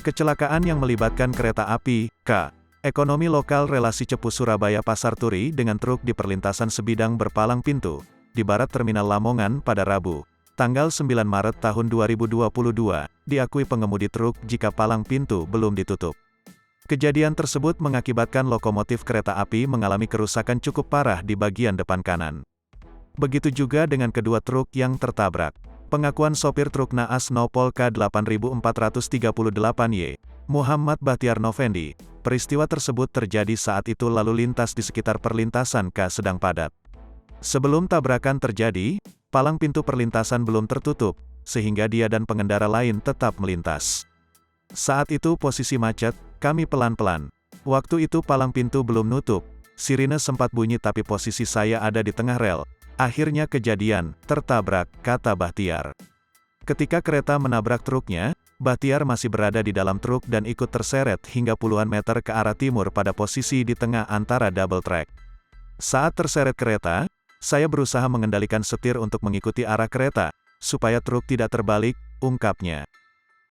Kecelakaan yang melibatkan kereta api, K. Ekonomi lokal relasi Cepu Surabaya Pasar Turi dengan truk di perlintasan sebidang berpalang pintu, di barat Terminal Lamongan pada Rabu, tanggal 9 Maret tahun 2022, diakui pengemudi truk jika palang pintu belum ditutup. Kejadian tersebut mengakibatkan lokomotif kereta api mengalami kerusakan cukup parah di bagian depan kanan. Begitu juga dengan kedua truk yang tertabrak. Pengakuan sopir truk naas Nopol K8438Y, Muhammad Bahtiar Novendi, peristiwa tersebut terjadi saat itu lalu lintas di sekitar perlintasan K sedang padat. Sebelum tabrakan terjadi, palang pintu perlintasan belum tertutup, sehingga dia dan pengendara lain tetap melintas. Saat itu posisi macet, kami pelan-pelan. Waktu itu palang pintu belum nutup, sirine sempat bunyi tapi posisi saya ada di tengah rel. Akhirnya kejadian, tertabrak, kata Bahtiar. Ketika kereta menabrak truknya, Bahtiar masih berada di dalam truk dan ikut terseret hingga puluhan meter ke arah timur pada posisi di tengah antara double track. Saat terseret kereta, saya berusaha mengendalikan setir untuk mengikuti arah kereta, supaya truk tidak terbalik, ungkapnya.